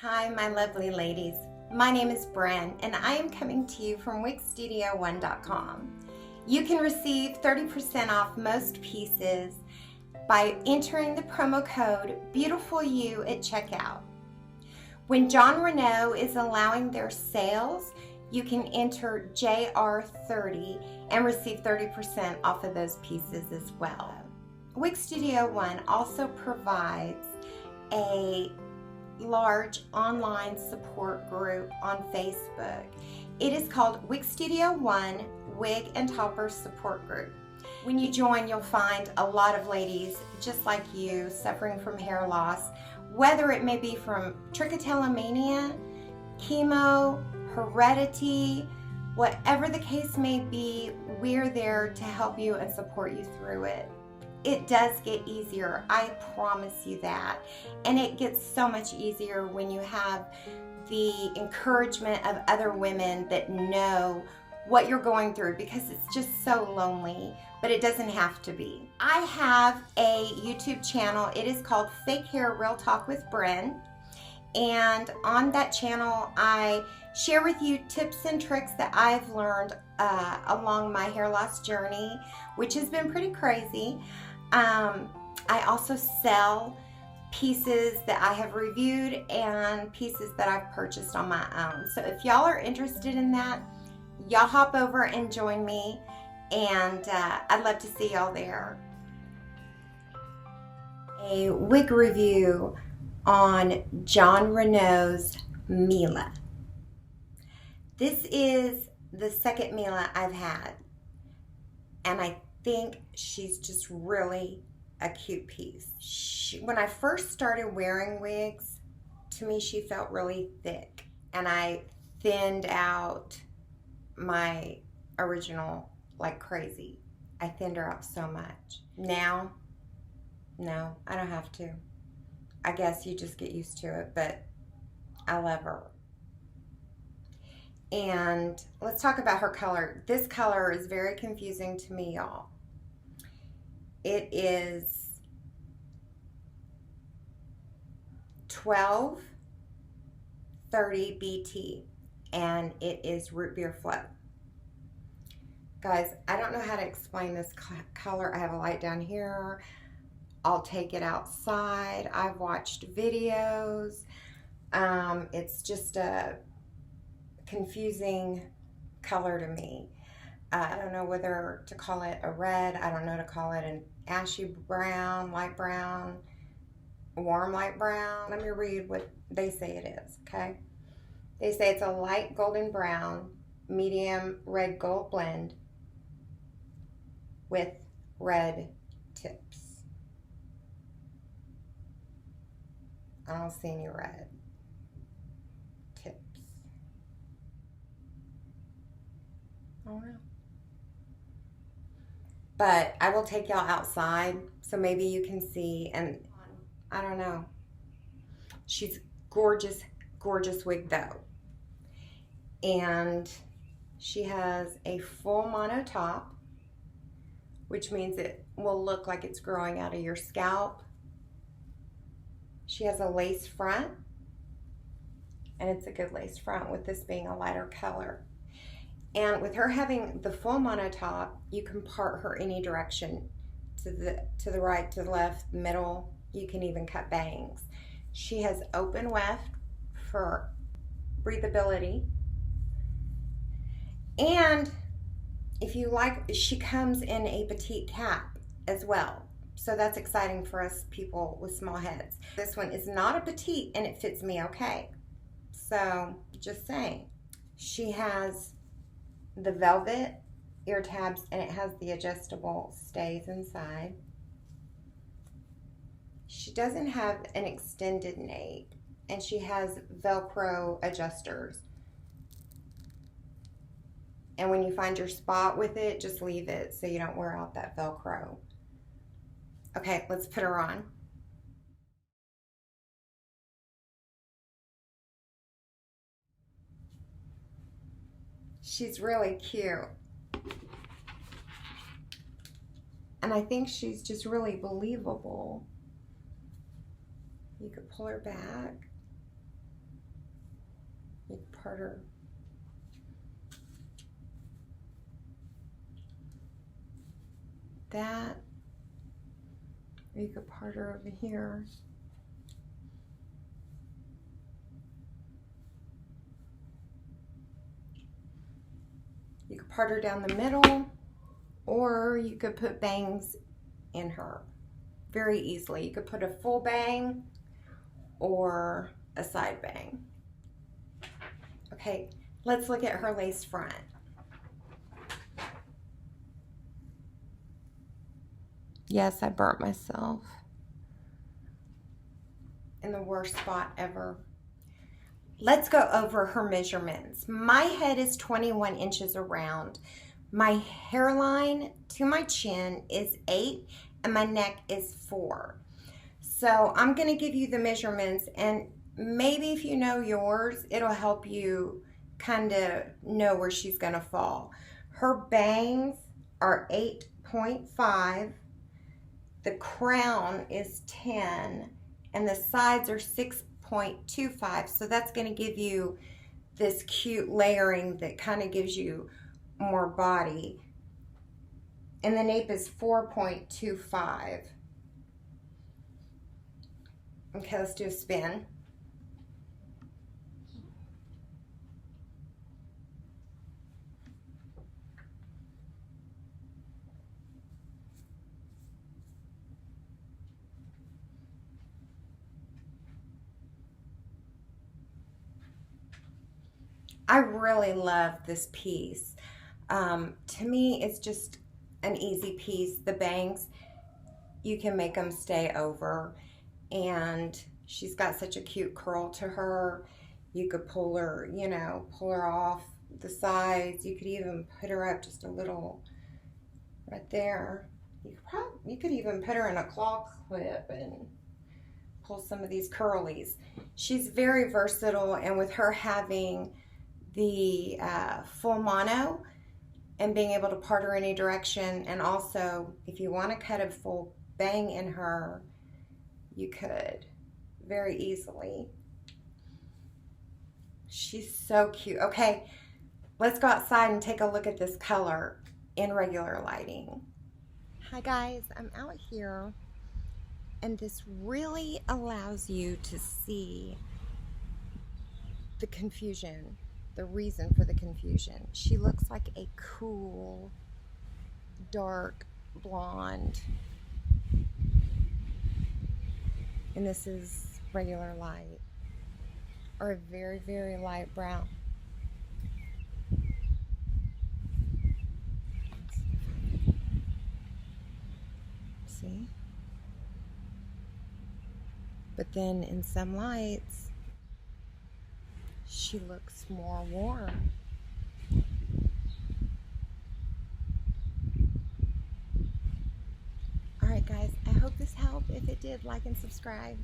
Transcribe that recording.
Hi, my lovely ladies. My name is Bren, and I am coming to you from wigstudio1.com. You can receive 30% off most pieces by entering the promo code BEAUTIFULYOU at checkout. When Jon Renau is allowing their sales, you can enter JR30 and receive 30% off of those pieces as well. Wig Studio One also provides a large online support group on Facebook. It is called Wig Studio One Wig and Topper Support Group. When you join, you'll find a lot of ladies just like you suffering from hair loss, whether it may be from trichotillomania, chemo, heredity, whatever the case may be, we're there to help you and support you through it. It does get easier, I promise you that. And it gets so much easier when you have the encouragement of other women that know what you're going through, because it's just so lonely, but it doesn't have to be. I have a YouTube channel. It is called Fake Hair Real Talk with Bren. And on that channel, I share with you tips and tricks that I've learned along my hair loss journey, which has been pretty crazy. I also sell pieces that I have reviewed and pieces that I've purchased on my own. So if y'all are interested in that, y'all hop over and join me, and I'd love to see y'all there. A wig review on Jon Renau's Mila. This is the second Mila I've had, and I think she's just really a cute piece. When I first started wearing wigs, to me she felt really thick, and I thinned out my original like crazy. I thinned her out so much. Now, no, I don't have to. I guess you just get used to it, but I love her. And let's talk about her color. This color is very confusing to me, y'all. It is 1230 BT, and it is root beer flow. Guys, I don't know how to explain this color. I have a light down here. I'll take it outside. I've watched videos. It's just a confusing color to me. I don't know whether to call it a red. I don't know to call it an ashy brown, light brown, warm light brown. Let me read what they say it is, okay? They say it's a light golden brown, medium red gold blend with red tips. I don't see any red tips. I don't know. But I will take y'all outside so maybe you can see, and I don't know. She's gorgeous, gorgeous wig though. And she has a full mono top, which means it will look like it's growing out of your scalp. She has a lace front, and it's a good lace front with this being a lighter color. And with her having the full mono top, you can part her any direction, to the right, to the left, middle. You can even cut bangs. She has open weft for breathability. And if you like, she comes in a petite cap as well. So that's exciting for us people with small heads. This one is not a petite, and it fits me okay. So just saying. She has the velvet ear tabs, and it has the adjustable stays inside. She doesn't have an extended nape, and she has Velcro adjusters. And when you find your spot with it, just leave it so you don't wear out that Velcro. Okay, let's put her on. She's really cute. And I think she's just really believable. You could pull her back. You can part her that, or you could part her over here. You could part her down the middle, or you could put bangs in her very easily. You could put a full bang or a side bang. Okay, let's look at her lace front. Yes, I burnt myself in the worst spot ever. Let's go over her measurements. My head is 21 inches around. My hairline to my chin is 8 and my neck is 4. So I'm going to give you the measurements, and maybe if you know yours, it'll help you kind of know where she's going to fall. Her bangs are 8.5. The crown is 10 and the sides are 6.25. So that's going to give you this cute layering that kind of gives you more body. And the nape is 4.25. Okay, let's do a spin. I really love this piece. To me, it's just an easy piece. The bangs, you can make them stay over, and she's got such a cute curl to her. You could pull her, you know, pull her off the sides. You could even put her up just a little right there. You could even put her in a claw clip and pull some of these curlies. She's very versatile, and with her having the full mono and being able to part her any direction, and also if you want to cut a full bang in her, you could very easily. She's so cute. Okay, let's go outside and take a look at this color in regular lighting. Hi guys, I'm out here, and this really allows you to see the confusion, the reason for the confusion. She looks like a cool, dark blonde. And this is regular light, or a very, very light brown. See? But then in some lights, she looks more warm. Alright guys, I hope this helped. If it did, like and subscribe.